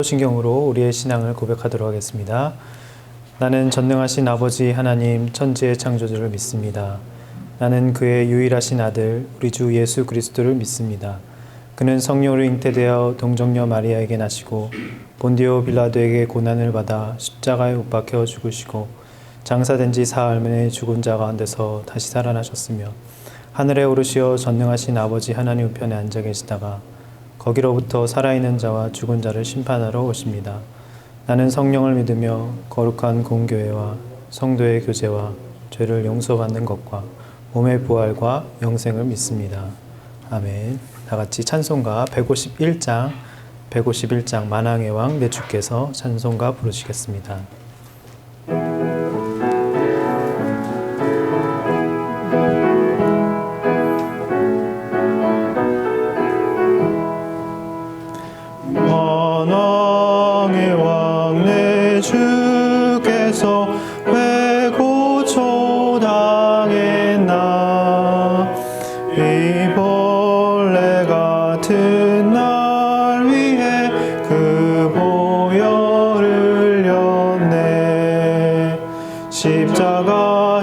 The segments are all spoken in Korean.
신경으로 우리의 신앙을 고백하도록 하겠습니다. 나는 전능하신 아버지 하나님 천지의 창조주를 믿습니다. 나는 그의 유일하신 아들 우리 주 예수 그리스도를 믿습니다. 그는 성령으로 잉태되어 동정녀 마리아에게 나시고 본디오 빌라도에게 고난을 받아 십자가에 못 박혀 죽으시고 장사된 지 사흘 만에 죽은 자 가운데서 다시 살아나셨으며 하늘에 오르시어 전능하신 아버지 하나님 우편에 앉아 계시다가 거기로부터 살아있는 자와 죽은 자를 심판하러 오십니다. 나는 성령을 믿으며 거룩한 공교회와 성도의 교제와 죄를 용서받는 것과 몸의 부활과 영생을 믿습니다. 아멘. 다 같이 찬송가 151장 만왕의 왕 내 주께서 찬송가 부르시겠습니다. 만왕의 왕 내 주께서 왜 고초당했나. 이 벌레 같은 날 위해 그 보혈을 흘렸네. 십자가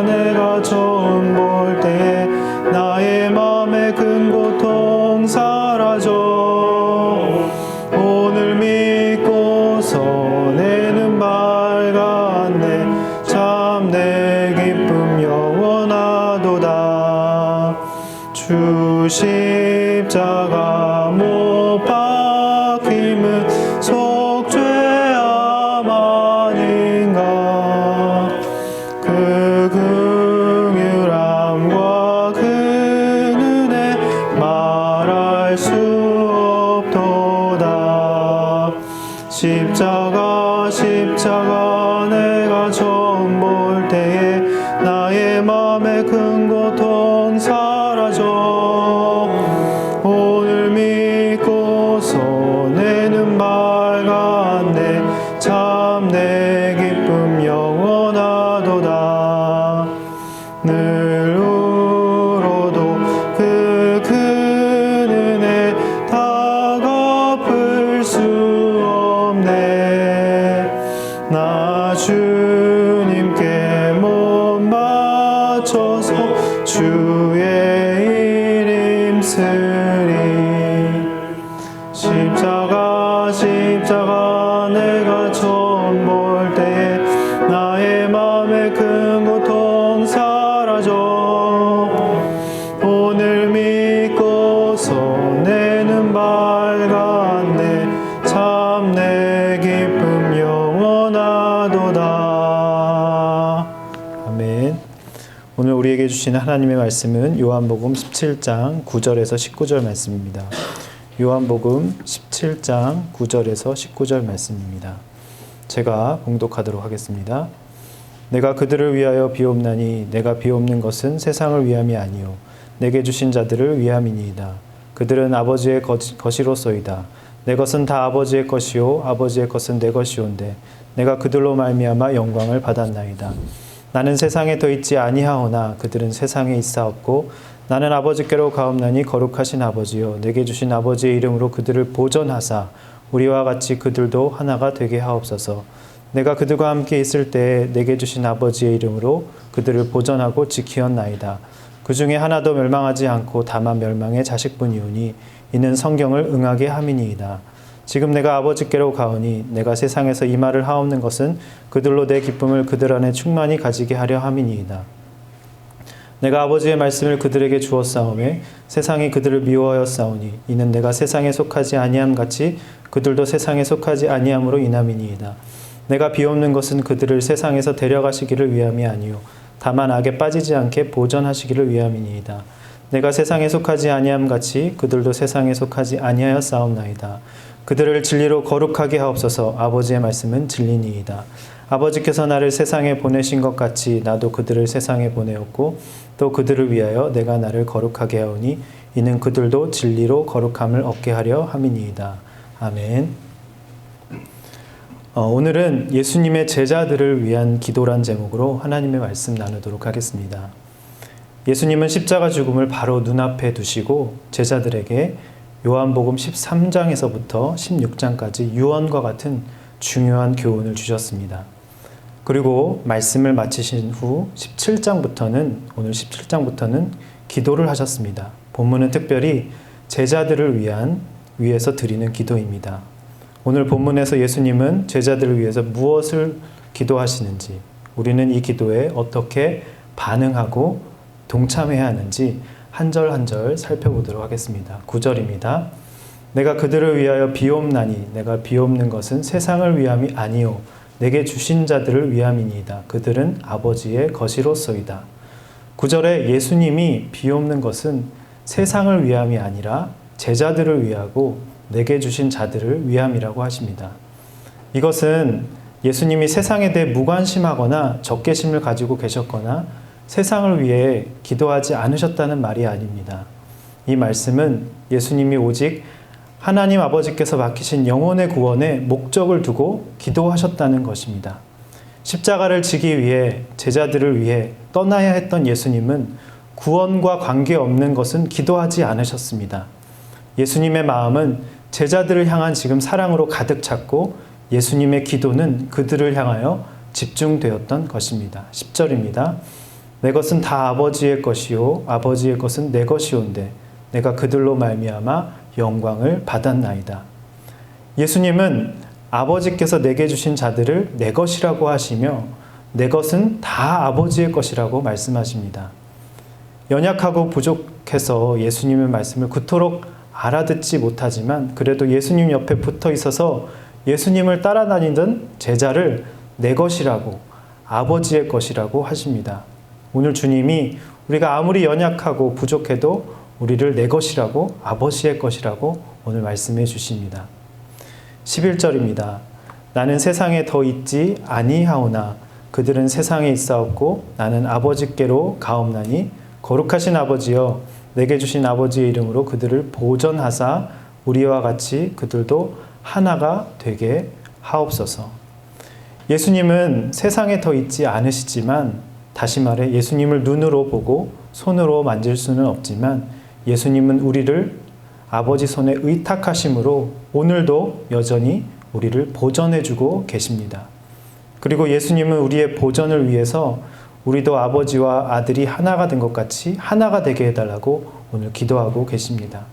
내가 처음 볼 때에 나의 맘에 큰 고통 사라져. 오늘 믿고서 내는 밝았네. 참 내 기쁨 영원하도다. 주 십자가 못 박힘은 속죄함 아닌가. 그 긍휼함과 그 은혜 말할 수 없도다. 십자가 내가 처음 볼 때에 나의 맘에 큰 고통 사라져. 오늘 믿고서 내는 밝았네. 참 내 기쁨 영원하도다. 늘 울어도 그 큰 은혜 다 갚을 수 없네. 나 주님께 몸 바쳐서 주의 이름 쓰리. 십자가 내가 처음 볼 때에 나의 맘에 큰 고통 사라져. 오늘 믿고서 내는 밝았네. 참 내 기쁨 영원하도다. 아멘. 오늘 우리에게 주신 하나님의 말씀은 요한복음 17장 9절에서 19절 말씀입니다. 요한복음 17장 9절에서 19절 말씀입니다. 제가 봉독하도록 하겠습니다. 내가 그들을 위하여 비옵나니 내가 비옵는 것은 세상을 위함이 아니요 내게 주신 자들을 위함이니이다. 그들은 아버지의 것이로소이다. 내 것은 다 아버지의 것이요 아버지의 것은 내 것이온데 내가 그들로 말미암아 영광을 받았나이다. 나는 세상에 더 있지 아니하오나 그들은 세상에 있사옵고 나는 아버지께로 가옵나니 거룩하신 아버지요 내게 주신 아버지의 이름으로 그들을 보전하사 우리와 같이 그들도 하나가 되게 하옵소서. 내가 그들과 함께 있을 때에 내게 주신 아버지의 이름으로 그들을 보전하고 지키었나이다. 그 중에 하나도 멸망하지 않고 다만 멸망의 자식뿐이오니 이는 성경을 응하게 함이니이다. 지금 내가 아버지께로 가오니 내가 세상에서 이 말을 하옵는 것은 그들로 내 기쁨을 그들 안에 충만히 가지게 하려 함이니이다. 내가 아버지의 말씀을 그들에게 주었사오매 세상이 그들을 미워하였사오니 이는 내가 세상에 속하지 아니함 같이 그들도 세상에 속하지 아니함으로 인함이니이다. 내가 비옵는 것은 그들을 세상에서 데려가시기를 위함이 아니요 다만 악에 빠지지 않게 보전하시기를 위함이니이다. 내가 세상에 속하지 아니함 같이 그들도 세상에 속하지 아니하였사옵나이다. 그들을 진리로 거룩하게 하옵소서. 아버지의 말씀은 진리니이다. 아버지께서 나를 세상에 보내신 것 같이 나도 그들을 세상에 보내었고 또 그들을 위하여 내가 나를 거룩하게 하오니 이는 그들도 진리로 거룩함을 얻게 하려 함이니이다. 아멘. 오늘은 예수님의 제자들을 위한 기도란 제목으로 하나님의 말씀 나누도록 하겠습니다. 예수님은 십자가 죽음을 바로 눈앞에 두시고 제자들에게 요한복음 13장에서부터 16장까지 유언과 같은 중요한 교훈을 주셨습니다. 그리고 말씀을 마치신 후 17장부터는 오늘 17장부터는 기도를 하셨습니다. 본문은 특별히 제자들을 위해서 드리는 기도입니다. 오늘 본문에서 예수님은 제자들을 위해서 무엇을 기도하시는지, 우리는 이 기도에 어떻게 반응하고 동참해야 하는지 한 절 한 절 살펴보도록 하겠습니다. 9절입니다. 내가 그들을 위하여 비옵나니 내가 비옵는 것은 세상을 위함이 아니요 내게 주신 자들을 위함이니이다. 그들은 아버지의 것이로소이다. 9절에 예수님이 비옵는 것은 세상을 위함이 아니라 제자들을 위하고 내게 주신 자들을 위함이라고 하십니다. 이것은 예수님이 세상에 대해 무관심하거나 적개심을 가지고 계셨거나 세상을 위해 기도하지 않으셨다는 말이 아닙니다. 이 말씀은 예수님이 오직 하나님 아버지께서 맡기신 영혼의 구원에 목적을 두고 기도하셨다는 것입니다. 십자가를 지기 위해 제자들을 위해 떠나야 했던 예수님은 구원과 관계없는 것은 기도하지 않으셨습니다. 예수님의 마음은 제자들을 향한 지금 사랑으로 가득 찼고 예수님의 기도는 그들을 향하여 집중되었던 것입니다. 10절입니다. 내 것은 다 아버지의 것이요 아버지의 것은 내 것이온데 내가 그들로 말미암아 영광을 받았나이다. 예수님은 아버지께서 내게 주신 자들을 내 것이라고 하시며 내 것은 다 아버지의 것이라고 말씀하십니다. 연약하고 부족해서 예수님의 말씀을 그토록 알아듣지 못하지만 그래도 예수님 옆에 붙어 있어서 예수님을 따라다니던 제자를 내 것이라고 아버지의 것이라고 하십니다. 오늘 주님이 우리가 아무리 연약하고 부족해도 우리를 내 것이라고 아버지의 것이라고 오늘 말씀해 주십니다. 11절입니다. 나는 세상에 더 있지 아니하오나 그들은 세상에 있사옵고 나는 아버지께로 가옵나니 거룩하신 아버지여 내게 주신 아버지의 이름으로 그들을 보전하사 우리와 같이 그들도 하나가 되게 하옵소서. 예수님은 세상에 더 있지 않으시지만 다시 말해 예수님을 눈으로 보고 손으로 만질 수는 없지만 예수님은 우리를 아버지 손에 의탁하심으로 오늘도 여전히 우리를 보전해주고 계십니다. 그리고 예수님은 우리의 보전을 위해서 우리도 아버지와 아들이 하나가 된 것 같이 하나가 되게 해달라고 오늘 기도하고 계십니다.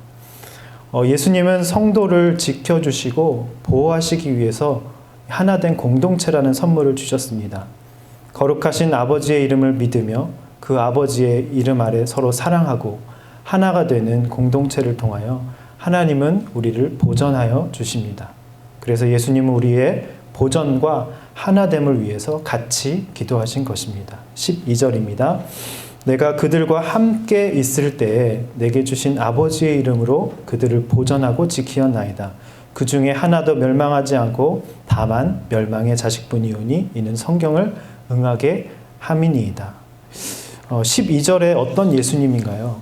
예수님은 성도를 지켜주시고 보호하시기 위해서 하나된 공동체라는 선물을 주셨습니다. 거룩하신 아버지의 이름을 믿으며 그 아버지의 이름 아래 서로 사랑하고 하나가 되는 공동체를 통하여 하나님은 우리를 보전하여 주십니다. 그래서 예수님은 우리의 보전과 하나됨을 위해서 같이 기도하신 것입니다. 12절입니다. 내가 그들과 함께 있을 때에 내게 주신 아버지의 이름으로 그들을 보전하고 지키었나이다. 그 중에 하나도 멸망하지 않고 다만 멸망의 자식뿐이오니 이는 성경을 응하게 함이니이다. 12절에 어떤 예수님인가요?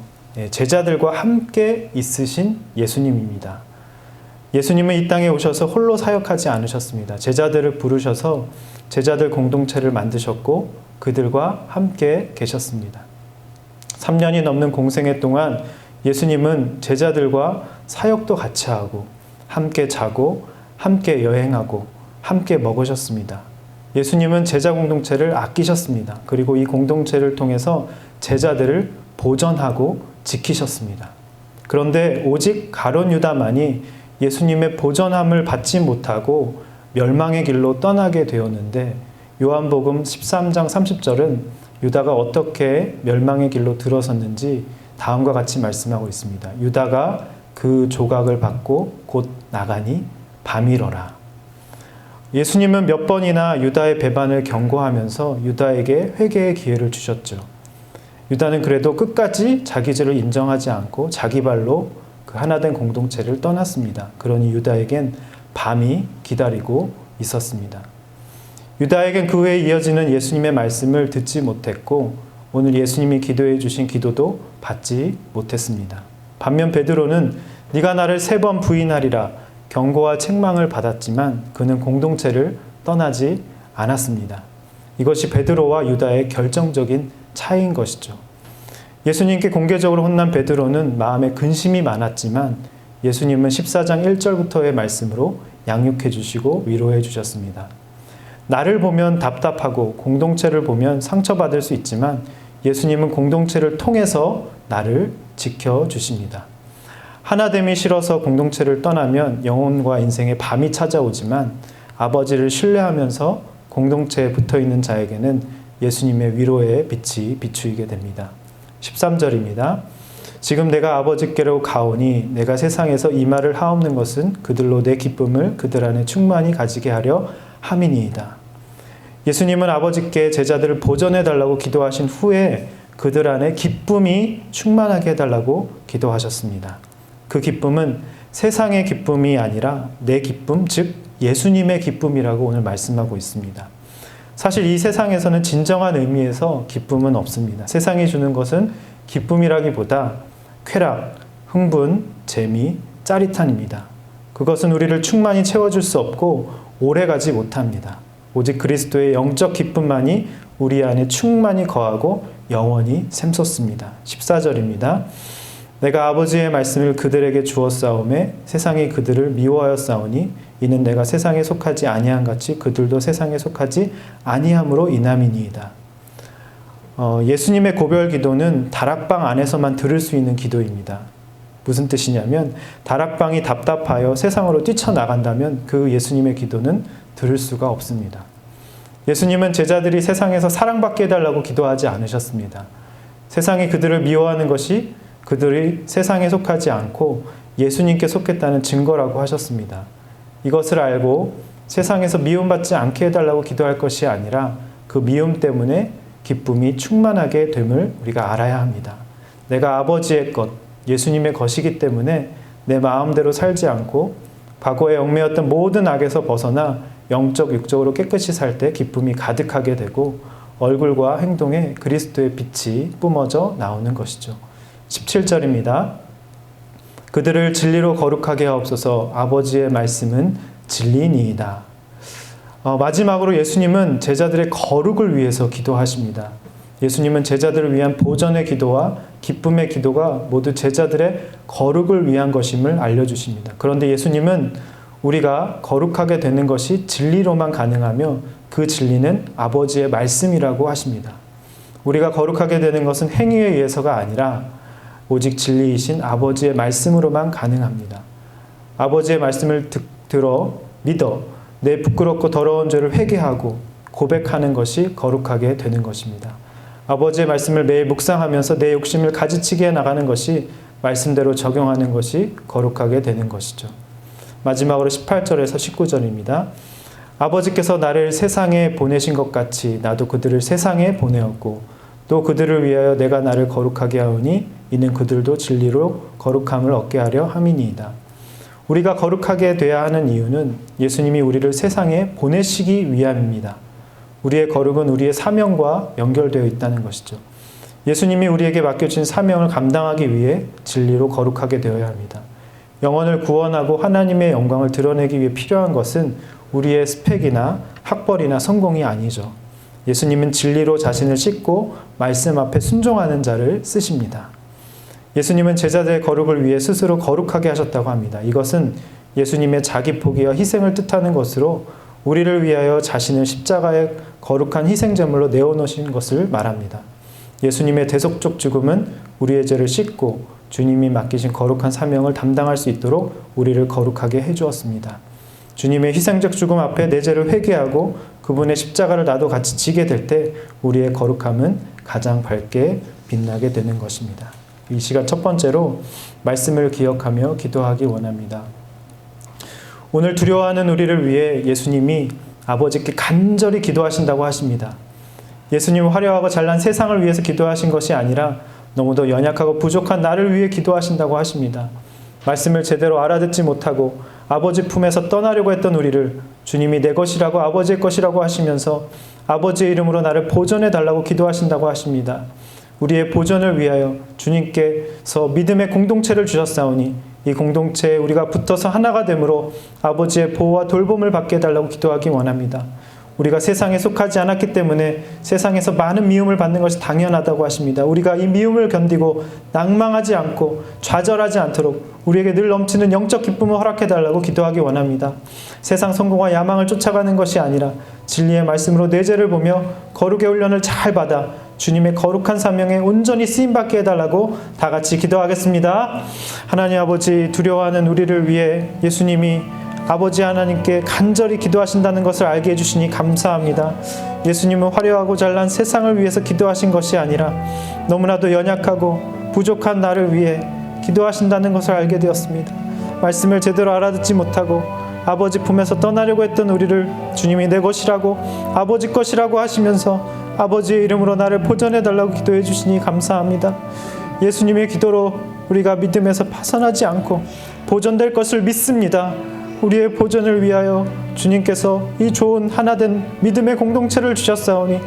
제자들과 함께 있으신 예수님입니다. 예수님은 이 땅에 오셔서 홀로 사역하지 않으셨습니다. 제자들을 부르셔서 제자들 공동체를 만드셨고 그들과 함께 계셨습니다. 3년이 넘는 공생애 동안 예수님은 제자들과 사역도 같이 하고 함께 자고 함께 여행하고 함께 먹으셨습니다. 예수님은 제자 공동체를 아끼셨습니다. 그리고 이 공동체를 통해서 제자들을 보전하고 지키셨습니다. 그런데 오직 가룟 유다만이 예수님의 보전함을 받지 못하고 멸망의 길로 떠나게 되었는데 요한복음 13장 30절은 유다가 어떻게 멸망의 길로 들어섰는지 다음과 같이 말씀하고 있습니다. 유다가 그 조각을 받고 곧 나가니 밤이러라. 예수님은 몇 번이나 유다의 배반을 경고하면서 유다에게 회개의 기회를 주셨죠. 유다는 그래도 끝까지 자기 죄를 인정하지 않고 자기 발로 그 하나된 공동체를 떠났습니다. 그러니 유다에겐 밤이 기다리고 있었습니다. 유다에겐 그 후에 이어지는 예수님의 말씀을 듣지 못했고 오늘 예수님이 기도해 주신 기도도 받지 못했습니다. 반면 베드로는 네가 나를 3번 부인하리라 경고와 책망을 받았지만 그는 공동체를 떠나지 않았습니다. 이것이 베드로와 유다의 결정적인 차이인 것이죠. 예수님께 공개적으로 혼난 베드로는 마음에 근심이 많았지만 예수님은 14장 1절부터의 말씀으로 양육해 주시고 위로해 주셨습니다. 나를 보면 답답하고 공동체를 보면 상처받을 수 있지만 예수님은 공동체를 통해서 나를 지켜주십니다. 하나됨이 싫어서 공동체를 떠나면 영혼과 인생의 밤이 찾아오지만 아버지를 신뢰하면서 공동체에 붙어있는 자에게는 예수님의 위로의 빛이 비추이게 됩니다. 13절입니다. 지금 내가 아버지께로 가오니 내가 세상에서 이 말을 하옵는 것은 그들로 내 기쁨을 그들 안에 충만히 가지게 하려 함이니이다. 예수님은 아버지께 제자들을 보전해 달라고 기도하신 후에 그들 안에 기쁨이 충만하게 해달라고 기도하셨습니다. 그 기쁨은 세상의 기쁨이 아니라 내 기쁨, 즉 예수님의 기쁨이라고 오늘 말씀하고 있습니다. 사실 이 세상에서는 진정한 의미에서 기쁨은 없습니다. 세상이 주는 것은 기쁨이라기보다 쾌락, 흥분, 재미, 짜릿함입니다. 그것은 우리를 충만히 채워줄 수 없고 오래가지 못합니다. 오직 그리스도의 영적 기쁨만이 우리 안에 충만히 거하고 영원히 샘솟습니다. 14절입니다. 내가 아버지의 말씀을 그들에게 주었사오매 세상이 그들을 미워하였사오니 이는 내가 세상에 속하지 아니한 같이 그들도 세상에 속하지 아니함으로 인함이니이다. 예수님의 고별 기도는 다락방 안에서만 들을 수 있는 기도입니다. 무슨 뜻이냐면 다락방이 답답하여 세상으로 뛰쳐나간다면 그 예수님의 기도는 들을 수가 없습니다. 예수님은 제자들이 세상에서 사랑받게 해달라고 기도하지 않으셨습니다. 세상이 그들을 미워하는 것이 그들이 세상에 속하지 않고 예수님께 속했다는 증거라고 하셨습니다. 이것을 알고 세상에서 미움받지 않게 해달라고 기도할 것이 아니라 그 미움 때문에 기쁨이 충만하게 됨을 우리가 알아야 합니다. 내가 아버지의 것, 예수님의 것이기 때문에 내 마음대로 살지 않고 과거에 얽매였던 모든 악에서 벗어나 영적, 육적으로 깨끗이 살 때 기쁨이 가득하게 되고 얼굴과 행동에 그리스도의 빛이 뿜어져 나오는 것이죠. 17절입니다. 그들을 진리로 거룩하게 하옵소서. 아버지의 말씀은 진리니이다. 마지막으로 예수님은 제자들의 거룩을 위해서 기도하십니다. 예수님은 제자들을 위한 보전의 기도와 기쁨의 기도가 모두 제자들의 거룩을 위한 것임을 알려주십니다. 그런데 예수님은 우리가 거룩하게 되는 것이 진리로만 가능하며 그 진리는 아버지의 말씀이라고 하십니다. 우리가 거룩하게 되는 것은 행위에 의해서가 아니라 오직 진리이신 아버지의 말씀으로만 가능합니다. 아버지의 말씀을 들어 믿어 내 부끄럽고 더러운 죄를 회개하고 고백하는 것이 거룩하게 되는 것입니다. 아버지의 말씀을 매일 묵상하면서 내 욕심을 가지치게 나가는 것이 말씀대로 적용하는 것이 거룩하게 되는 것이죠. 마지막으로 18절에서 19절입니다. 아버지께서 나를 세상에 보내신 것 같이 나도 그들을 세상에 보내었고 또 그들을 위하여 내가 나를 거룩하게 하오니 이는 그들도 진리로 거룩함을 얻게 하려 함이니이다. 우리가 거룩하게 돼야 하는 이유는 예수님이 우리를 세상에 보내시기 위함입니다. 우리의 거룩은 우리의 사명과 연결되어 있다는 것이죠. 예수님이 우리에게 맡겨진 사명을 감당하기 위해 진리로 거룩하게 되어야 합니다. 영혼을 구원하고 하나님의 영광을 드러내기 위해 필요한 것은 우리의 스펙이나 학벌이나 성공이 아니죠. 예수님은 진리로 자신을 씻고 말씀 앞에 순종하는 자를 쓰십니다. 예수님은 제자들의 거룩을 위해 스스로 거룩하게 하셨다고 합니다. 이것은 예수님의 자기 포기와 희생을 뜻하는 것으로 우리를 위하여 자신을 십자가의 거룩한 희생제물로 내어놓으신 것을 말합니다. 예수님의 대속적 죽음은 우리의 죄를 씻고 주님이 맡기신 거룩한 사명을 담당할 수 있도록 우리를 거룩하게 해주었습니다. 주님의 희생적 죽음 앞에 내 죄를 회개하고 그분의 십자가를 나도 같이 지게 될 때 우리의 거룩함은 가장 밝게 빛나게 되는 것입니다. 이 시간 첫 번째로 말씀을 기억하며 기도하기 원합니다. 오늘 두려워하는 우리를 위해 예수님이 아버지께 간절히 기도하신다고 하십니다. 예수님은 화려하고 잘난 세상을 위해서 기도하신 것이 아니라 너무도 연약하고 부족한 나를 위해 기도하신다고 하십니다. 말씀을 제대로 알아듣지 못하고 아버지 품에서 떠나려고 했던 우리를 주님이 내 것이라고 아버지의 것이라고 하시면서 아버지의 이름으로 나를 보존해 달라고 기도하신다고 하십니다. 우리의 보존을 위하여 주님께서 믿음의 공동체를 주셨사오니 이 공동체에 우리가 붙어서 하나가 되므로 아버지의 보호와 돌봄을 받게 해달라고 기도하기 원합니다. 우리가 세상에 속하지 않았기 때문에 세상에서 많은 미움을 받는 것이 당연하다고 하십니다. 우리가 이 미움을 견디고 낭망하지 않고 좌절하지 않도록 우리에게 늘 넘치는 영적 기쁨을 허락해달라고 기도하기 원합니다. 세상 성공과 야망을 쫓아가는 것이 아니라 진리의 말씀으로 내 죄를 보며 거룩의 훈련을 잘 받아 주님의 거룩한 사명에 온전히 쓰임받게 해달라고 다 같이 기도하겠습니다. 하나님 아버지, 두려워하는 우리를 위해 예수님이 아버지 하나님께 간절히 기도하신다는 것을 알게 해주시니 감사합니다. 예수님은 화려하고 잘난 세상을 위해서 기도하신 것이 아니라 너무나도 연약하고 부족한 나를 위해 기도하신다는 것을 알게 되었습니다. 말씀을 제대로 알아듣지 못하고 아버지 품에서 떠나려고 했던 우리를 주님이 내 것이라고 아버지 것이라고 하시면서 아버지의 이름으로 나를 보존해달라고 기도해 주시니 감사합니다. 예수님의 기도로 우리가 믿음에서 파산하지 않고 보존될 것을 믿습니다. 우리의 보존을 위하여 주님께서 이 좋은 하나된 믿음의 공동체를 주셨사오니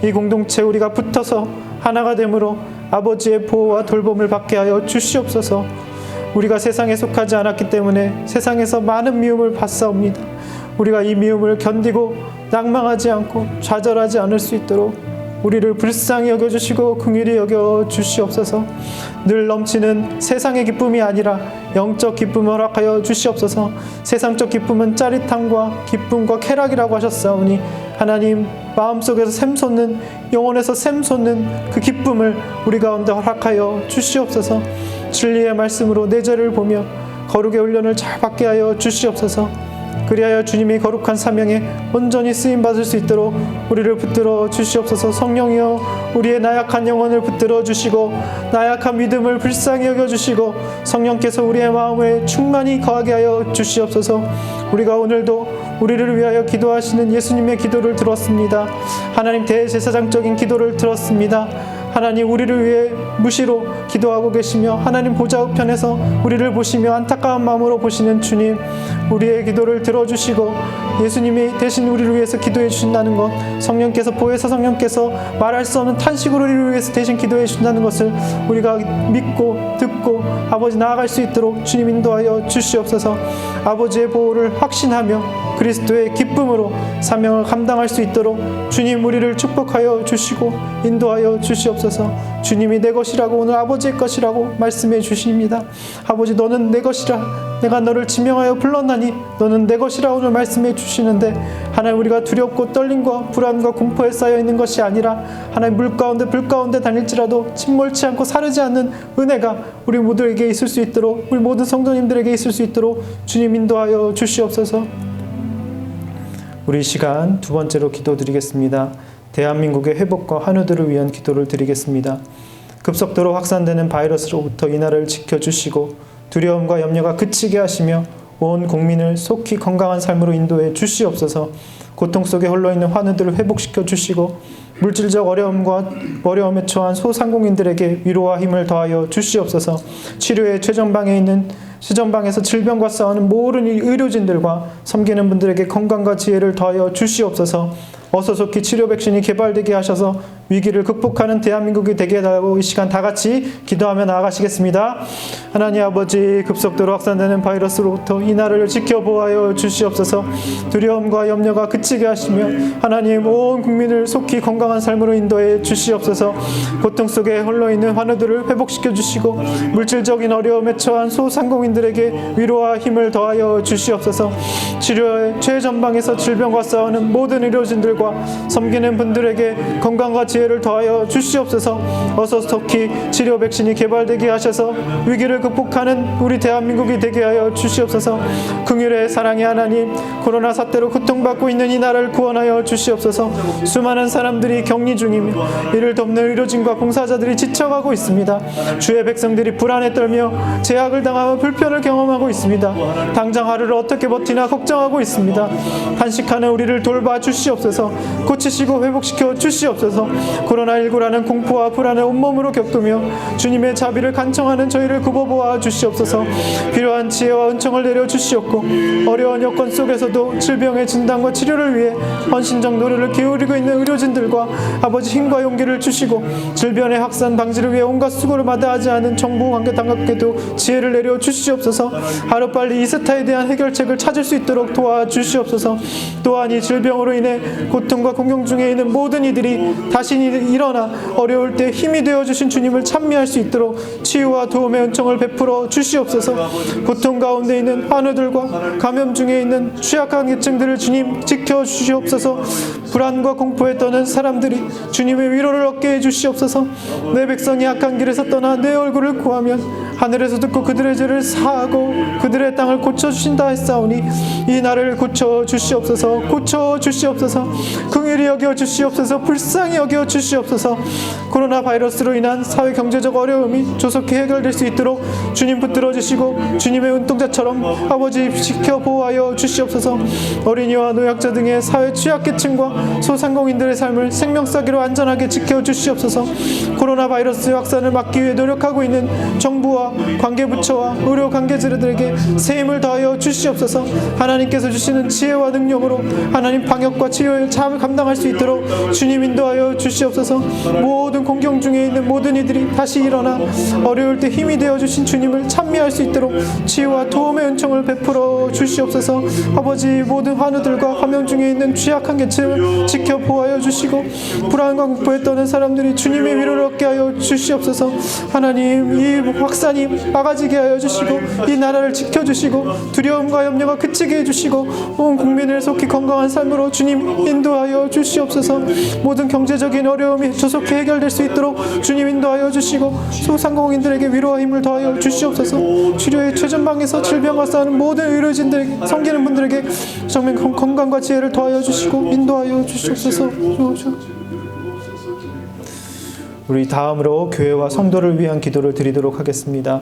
이 공동체 우리가 붙어서 하나가 되므로 아버지의 보호와 돌봄을 받게 하여 주시옵소서. 우리가 세상에 속하지 않았기 때문에 세상에서 많은 미움을 받사옵니다. 우리가 이 미움을 견디고 낭망하지 않고 좌절하지 않을 수 있도록 우리를 불쌍히 여겨주시고 긍휼히 여겨주시옵소서. 늘 넘치는 세상의 기쁨이 아니라 영적 기쁨을 허락하여 주시옵소서. 세상적 기쁨은 짜릿함과 기쁨과 쾌락이라고 하셨사오니 하나님, 마음속에서 샘솟는, 영혼에서 샘솟는 그 기쁨을 우리 가운데 허락하여 주시옵소서. 진리의 말씀으로 내 죄를 보며 거룩의 훈련을 잘 받게 하여 주시옵소서. 그리하여 주님의 거룩한 사명에 온전히 쓰임받을 수 있도록 우리를 붙들어 주시옵소서. 성령이여, 우리의 나약한 영혼을 붙들어 주시고 나약한 믿음을 불쌍히 여겨주시고 성령께서 우리의 마음에 충만히 거하게 하여 주시옵소서. 우리가 오늘도 우리를 위하여 기도하시는 예수님의 기도를 들었습니다. 하나님, 대제사장적인 기도를 들었습니다. 하나님, 우리를 위해 무시로 기도하고 계시며 하나님 보좌 우편에서 우리를 보시며 안타까운 마음으로 보시는 주님, 우리의 기도를 들어주시고 예수님이 대신 우리를 위해서 기도해 주신다는 것, 성령께서, 보혜사 성령께서 말할 수 없는 탄식으로 우리를 위해서 대신 기도해 주신다는 것을 우리가 믿고 듣고 아버지 나아갈 수 있도록 주님 인도하여 주시옵소서. 아버지의 보호를 확신하며 그리스도의 기쁨으로 사명을 감당할 수 있도록 주님 우리를 축복하여 주시고 인도하여 주시옵소서. 주님이 내 것이라고, 오늘 아버지의 것이라고 말씀해 주십니다. 아버지, 너는 내 것이라 내가 너를 지명하여 불렀나니 너는 내 것이라 오늘 말씀해 주시는데, 하나님, 우리가 두렵고 떨림과 불안과 공포에 쌓여 있는 것이 아니라 하나님, 물 가운데 불 가운데 다닐지라도 침몰치 않고 사르지 않는 은혜가 우리 모두에게 있을 수 있도록, 우리 모든 성도님들에게 있을 수 있도록 주님 인도하여 주시옵소서. 우리 시간 두 번째로 기도드리겠습니다. 대한민국의 회복과 환우들을 위한 기도를 드리겠습니다. 급속도로 확산되는 바이러스로부터 이 나라를 지켜주시고 두려움과 염려가 그치게 하시며 온 국민을 속히 건강한 삶으로 인도해 주시옵소서. 고통 속에 홀로있는 환우들을 회복시켜 주시고 물질적 어려움에 처한 소상공인들에게 위로와 힘을 더하여 주시옵소서. 치료의 최전방에서 질병과 싸우는 모든 의료진들과 섬기는 분들에게 건강과 지혜를 더하여 주시옵소서. 어서 속히 치료 백신이 개발되게 하셔서 위기를 극복하는 대한민국이 되게 해달라고 이 시간 다 같이 기도하며 나아가시겠습니다. 하나님 아버지, 급속도로 확산되는 바이러스로부터 이 나라를 지켜보아여 주시옵소서. 두려움과 염려가 그치게 하시며 하나님, 온 국민을 속히 건강한 삶으로 인도해 주시옵소서. 고통 속에 홀로있는 환우들을 회복시켜 주시고 물질적인 어려움에 처한 소상공인들에게 위로와 힘을 더하여 주시옵소서. 치료의 최전방에서 질병과 싸우는 모든 의료진들과 섬기는 분들에게 건강과 지혜를 더하여 주시옵소서. 어서 속히 치료 백신이 개발되게 하셔서 위기를 극복하는 우리 대한민국이 되게 하여 주시옵소서. 긍휼의 사랑의 하나님, 코로나 사태로 고통받고 있는 이 나라를 구원하여 주시옵소서. 수많은 사람들이 격리 중이며 이를 돕는 의료진과 봉사자들이 지쳐가고 있습니다. 주의 백성들이 불안에 떨며 제약을 당하며 불편을 경험하고 있습니다. 당장 하루를 어떻게 버티나 걱정하고 있습니다. 탄식하는 우리를 돌봐 주시옵소서. 고치시고 회복시켜 주시옵소서. 코로나19라는 공포와 불안을 온몸으로 겪으며 주님의 자비를 간청하는 저희를 굽어보아 주시옵소서. 필요한 지혜와 은총을 내려 주시옵고 어려운 여건 속에서도 질병의 진단과 치료를 위해 헌신적 노력을 기울이고 있는 의료진들과 아버지 힘과 용기를 주시고 질병의 확산 방지를 위해 온갖 수고를 마다하지 않은 정부 관계 당국에도 지혜를 내려 주시옵소서. 하루빨리 이 스타에 대한 해결책을 찾을 수 있도록 도와주시옵소서. 또한 이 질병으로 인해 고통과 공경 중에 있는 모든 이들이 다시 일어나 어려울 때 힘이 되어주신 주님을 찬미할 수 있도록 치유와 도움의 은총을 베풀어 주시옵소서. 고통 가운데 있는 환우들과 감염 중에 있는 취약한 계층들을 주님 지켜주시옵소서. 불안과 공포에 떠는 사람들이 주님의 위로를 얻게 해주시옵소서. 내 백성이 악한 길에서 떠나 내 얼굴을 구하면 하늘에서 듣고 그들의 죄를 사하고 그들의 땅을 고쳐주신다 했사오니 이 나를 고쳐주시옵소서. 고쳐주시옵소서. 긍휼히 여겨주시옵소서. 불쌍히 여겨주시옵소서. 코로나 바이러스로 인한 사회 경제적 어려움이 조속히 해결될 수 있도록 주님 붙들어 주시고 주님의 운동자처럼 아버지 지켜 보호하여 주시옵소서. 어린이와 노약자 등의 사회 취약계층과 소상공인들의 삶을 생명싸기로 안전하게 지켜 주시옵소서. 코로나 바이러스 확산을 막기 위해 노력하고 있는 정부와 관계부처와 의료 관계자들에게 새 힘을 더하여 주시옵소서. 하나님께서 주시는 지혜와 능력으로 하나님 방역과 치료를 잘 감당할 수 있도록 주님 인도하여 주시옵소서. 모든 공경 중에 있는 모든 이들이 다시 일어나 어려울 때 힘이 되어 주신 주님을 찬미할 수 있도록 치유와 도움의 은총을 베풀어 주시옵소서. 아버지 모든 환우들과 감염 중에 있는 취약한 계층을 지켜 보호하여 주시고 불안과 공포에 떠는 사람들이 주님의 위로를 얻게 하여 주시옵소서. 하나님 이 확산이 막아지게 하여 주시고 이 나라를 지켜주시고 두려움과 염려가 그치게 해주시고 온 국민을 속히 건강한 삶으로 주님 인도하여 주시옵소서. 모든 경제적인 어려움이 조속히 해결될 수 있도록 주님 인도하여 주시고 소상공인들에게 위로와 힘을 더하여 주시옵소서. 치료의 최전방에서 질병과 싸우는 모든 의료진들에게 섬기는 분들에게 정말 건강과 지혜를 더하여 주시고 인도하여 주시옵소서. 우리 다음으로 교회와 성도를 위한 기도를 드리도록 하겠습니다.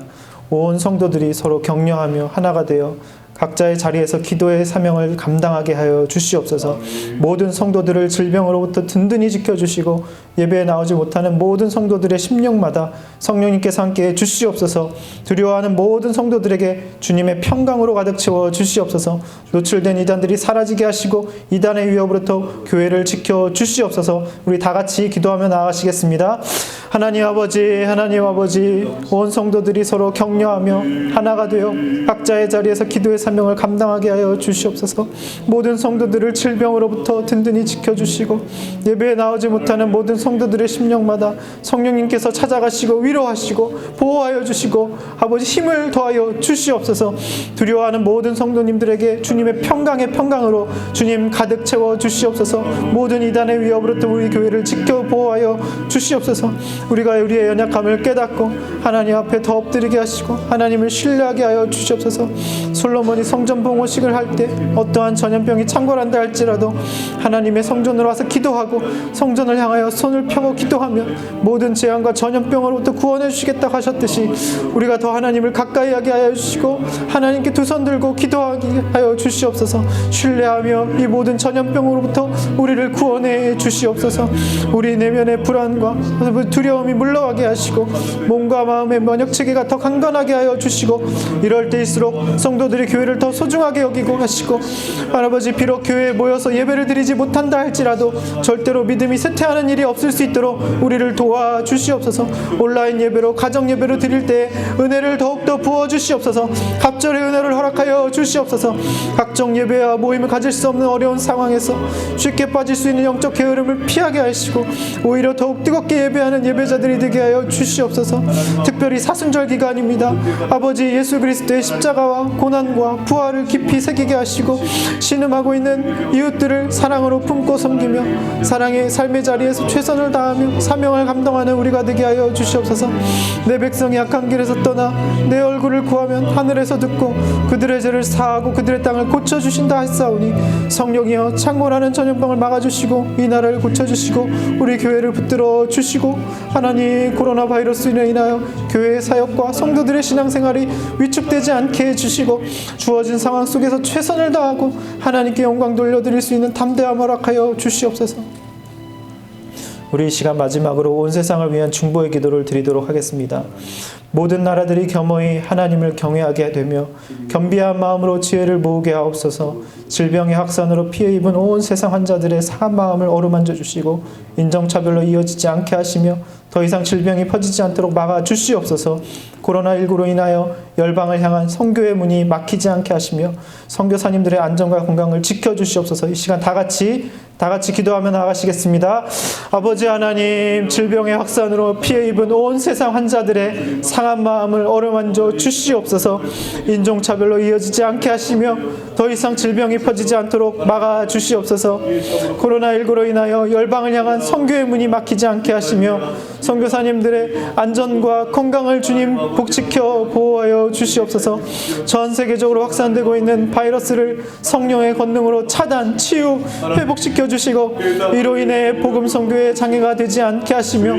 온 성도들이 서로 격려하며 하나가 되어 각자의 자리에서 기도의 사명을 감당하게 하여 주시옵소서. 모든 성도들을 질병으로부터 든든히 지켜주시고 예배에 나오지 못하는 모든 성도들의 심령마다 성령님께서 함께해 주시옵소서. 두려워하는 모든 성도들에게 주님의 평강으로 가득 채워 주시옵소서. 노출된 이단들이 사라지게 하시고 이단의 위협으로부터 교회를 지켜 주시옵소서. 우리 다 같이 기도하며 나아가시겠습니다. 하나님 아버지, 온 성도들이 서로 격려하며 하나가 되어 각자의 자리에서 기도의 사명을 감당하게 하여 주시옵소서. 모든 성도들을 질병으로부터 든든히 지켜주시고 예배에 나오지 못하는 모든 성도들의 심령마다 성령님께서 찾아가시고 위로하시고 보호하여 주시고 아버지 힘을 더하여 주시옵소서. 두려워하는 모든 성도님들에게 주님의 평강의 평강으로 주님 가득 채워 주시옵소서. 모든 이단의 위협으로부터 우리 교회를 지켜 보호하여 주시옵소서. 우리가 우리의 연약함을 깨닫고 하나님 앞에 더 엎드리게 하시고 하나님을 신뢰하게 하여 주시옵소서. 솔로몬이 성전 봉헌식을 할 때 어떠한 전염병이 창궐한다 할지라도 하나님의 성전으로 와서 기도하고 성전을 향하여 손을 펴고 기도하며 모든 재앙과 전염병으로부터 구원해 주시겠다 하셨듯이 우리가 더 하나님을 가까이 하게 하여 주시고 하나님께 두 손 들고 기도하게 하여 주시옵소서. 신뢰하며 이 모든 전염병으로부터 우리를 구원해 주시옵소서. 우리 내면의 불안과 두려움이 물러가게 하시고 몸과 마음의 면역체계가 더 강건하게 하여 주시고 이럴 때일수록 성도들이 교회를 더 소중하게 여기고 하시고 할아버지 비록 교회에 모여서 예배를 드리지 못한다 할지라도 절대로 믿음이 쇠퇴하는 일이 없을 수 있도록 우리를 도와주시옵소서. 온라인 예배로 가정 예배로 드릴 때 은혜를 더욱더 부어주시옵소서. 갑절의 은혜를 허락하여 주시옵소서. 각종 예배와 모임을 가질 수 없는 어려운 상황에서 쉽게 빠질 수 있는 영적 게으름을 피하게 하시고 오히려 더욱 뜨겁게 예배하는 예배자들이 되게 하여 주시옵소서. 특별히 사순절 기간입니다. 아버지 예수 그리스도의 십자가와 고난과 부활을 깊이 새기게 하시고 신음하고 있는 이웃들을 사랑으로 품고 섬기며 사랑의 삶의 자리에서 최선을 다하며 사명을 감당하는 우리가 되게 하여 주시옵소서. 내 백성이 악한 길에서 떠나 내 얼굴을 구하면 하늘에서 듣고 그들의 죄를 사하고 그들의 땅을 고쳐주신다 했사오니 성령이여 창궐하는 전염병을 막아주시고 이 나라를 고쳐주시고 우리 교회를 붙들어 주시고 하나님 코로나 바이러스로 인하여 교회의 사역과 성도들의 신앙생활이 위축되지 않게 해주시고 주어진 상황 속에서 최선을 다하고 하나님께 영광 돌려드릴 수 있는 담대함을 허락하여 주시옵소서. 우리 이 시간 마지막으로 온 세상을 위한 중보의 기도를 드리도록 하겠습니다. 모든 나라들이 겸허히 하나님을 경외하게 되며 겸비한 마음으로 지혜를 모으게 하옵소서. 질병의 확산으로 피해 입은 온 세상 환자들의 상한 마음을 어루만져 주시고 인종차별로 이어지지 않게 하시며 더 이상 질병이 퍼지지 않도록 막아 주시옵소서. 코로나19로 인하여 열방을 향한 선교의 문이 막히지 않게 하시며 선교사님들의 안전과 건강을 지켜주시옵소서. 이 시간 다 같이 기도하며 나아가시겠습니다. 아버지 하나님, 질병의 확산으로 피해 입은 온 세상 환자들의 상한 마음을 어루만져 주시옵소서. 인종차별로 이어지지 않게 하시며 더 이상 질병이 퍼지지 않도록 막아 주시옵소서. 코로나19로 인하여 열방을 향한 선교의 문이 막히지 않게 하시며 선교사님들의 안전과 건강을 주님 복지켜 보호하여 주시옵소서. 전 세계적으로 확산되고 있는 바이러스를 성령의 권능으로 차단, 치유, 회복시켜 주시고 이로 인해 복음 선교에 장애가 되지 않게 하시며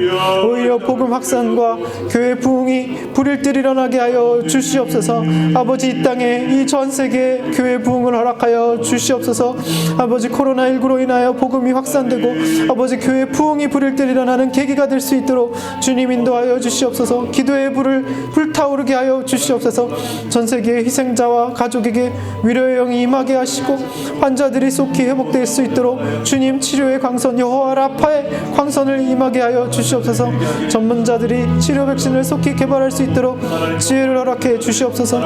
오히려 복음 확산과 교회 부흥이 불일 듯 일어나게 하여 주시옵소서. 아버지, 이 땅에 이 전 세계 교회 부흥을 허락하여 주시옵소서. 아버지, 코로나19로 인하여 복음이 확산되고 아버지 교회 부흥이 불일 듯 일어나는 계기가 될 수 있도록 주님 인도하여 주시옵소서. 기도의 불을 불타오르게 하여 주시옵소서. 전 세계의 희생자와 가족에게 위로의 영이 임하게 하시고 환자들이 속히 회복될 수 있도록 주님 치료의 광선 여호와 라파의 광선을 임하게 하여 주시옵소서. 전문자들이 치료 백신을 속히 개발할 수 있도록 지혜를 허락해 주시옵소서.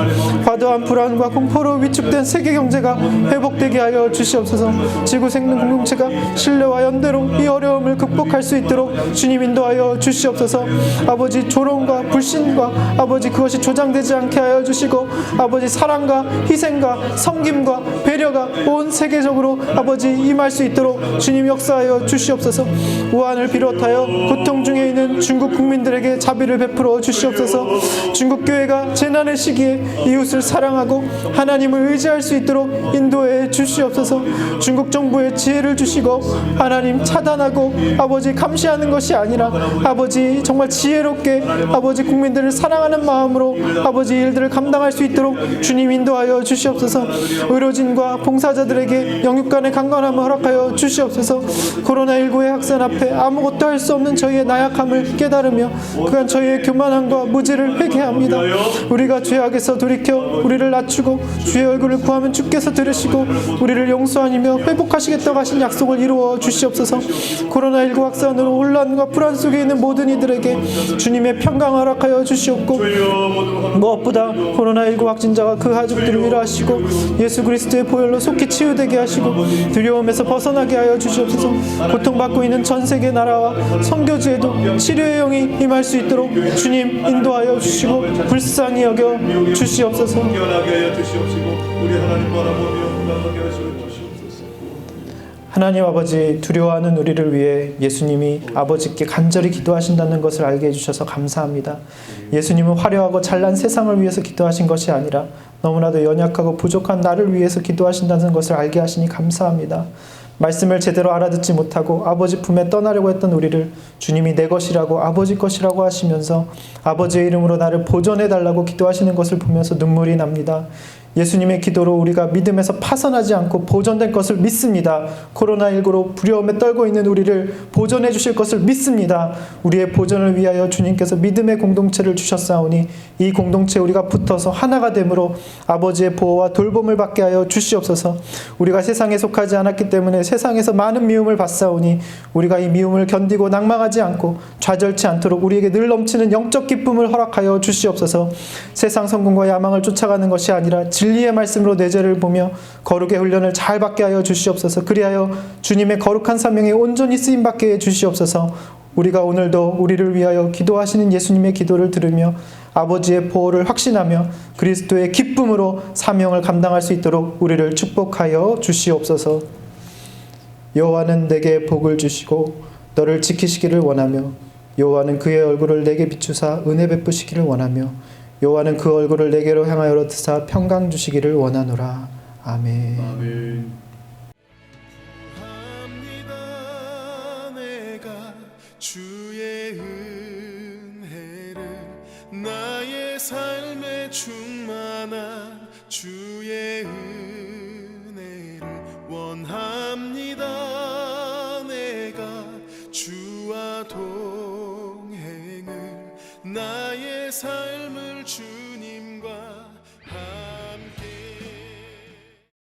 과도한 불안과 공포로 위축된 세계 경제가 회복되게 하여 주시옵소서. 지구 생명 공동체가 신뢰와 연대로 이 어려움을 극복할 수 있도록 주님 인도하여 주시옵소서. 아버지, 조롱과 불신과 아버지 그것이 조장되지 않게 하여 주시고 아버지 사랑과 희생과 섬김과 배려가 온 세계적으로 아버지 임할 수 있도록 주님 역사하여 주시옵소서. 우한을 비롯하여 고통 중에 있는 중국 국민들에게 자비를 베풀어 주시옵소서. 중국 교회가 재난의 시기에 이웃을 사랑하고 하나님을 의지할 수 있도록 인도해 주시옵소서. 중국 정부에 지혜를 주시고 하나님 차단하고 아버지 감시하는 것이 아니라 아버지 정말 지혜롭게 아버지 국민들을 사랑하는 마음으로 아버지 일들을 감당할 수 있도록 주님 인도하여 주시옵소서. 의료진과 봉사자들에게 영육간의 강건함을 허락하여 주시옵소서. 코로나19의 확산 앞에 아무것도 할 수 없는 저희의 나약함을 깨달으며 그간 저희의 교만함과 무지를 회개합니다. 우리가 죄악에서 돌이켜 우리를 낮추고 주의 얼굴을 구하면 주께서 들으시고 우리를 용서하시며 회복하시겠다고 하신 약속을 이루어 주시옵소서. 코로나19 확산으로 혼란과 불안 속에 있는 모든 이들에게 주님의 평강을 허락하여 주시옵고 무엇보다 코로나19 확진자가 그 가족들을 위로하시고 예수 그리스도의 보혈로 속히 치유되게 하시고 두려움에서 벗어나게 하여 주시옵소서. 고통받고 있는 전 세계 나라와 선교지에도 치료의 영이 임할 수 있도록 주님 인도하여 주시고 불쌍히 여겨 주시옵소서. 하나님 아버지, 두려워하는 우리를 위해 예수님이 아버지께 간절히 기도하신다는 것을 알게 해주셔서 감사합니다. 예수님은 화려하고 찬란 세상을 위해서 기도하신 것이 아니라 너무나도 연약하고 부족한 나를 위해서 기도하신다는 것을 알게 하시니 감사합니다. 말씀을 제대로 알아듣지 못하고 아버지 품에 떠나려고 했던 우리를 주님이 내 것이라고 아버지 것이라고 하시면서 아버지의 이름으로 나를 보존해달라고 기도하시는 것을 보면서 눈물이 납니다. 예수님의 기도로 우리가 믿음에서 파선하지 않고 보존된 것을 믿습니다. 코로나19로 두려움에 떨고 있는 우리를 보존해 주실 것을 믿습니다. 우리의 보존을 위하여 주님께서 믿음의 공동체를 주셨사오니 이 공동체에 우리가 붙어서 하나가 되므로 아버지의 보호와 돌봄을 받게 하여 주시옵소서. 우리가 세상에 속하지 않았기 때문에 세상에서 많은 미움을 받사오니 우리가 이 미움을 견디고 낭망하지 않고 좌절치 않도록 우리에게 늘 넘치는 영적 기쁨을 허락하여 주시옵소서. 세상 성공과 야망을 쫓아가는 것이 아니라 진리의 말씀으로 내 죄를 보며 거룩의 훈련을 잘 받게 하여 주시옵소서. 그리하여 주님의 거룩한 사명에 온전히 쓰임받게 해 주시옵소서. 우리가 오늘도 우리를 위하여 기도하시는 예수님의 기도를 들으며 아버지의 보호를 확신하며 그리스도의 기쁨으로 사명을 감당할 수 있도록 우리를 축복하여 주시옵소서. 여호와는 내게 복을 주시고 너를 지키시기를 원하며 여호와는 그의 얼굴을 내게 비추사 은혜 베푸시기를 원하며 여호와는 그 얼굴을 내게로 향하여 드사 평강 주시기를 원하노라. 아멘. 아멘. 내가 주의 은혜를 나의 삶에 충만한 주의 은혜를 원합니다. 내가 주와 주와 동행을 나의 삶을 주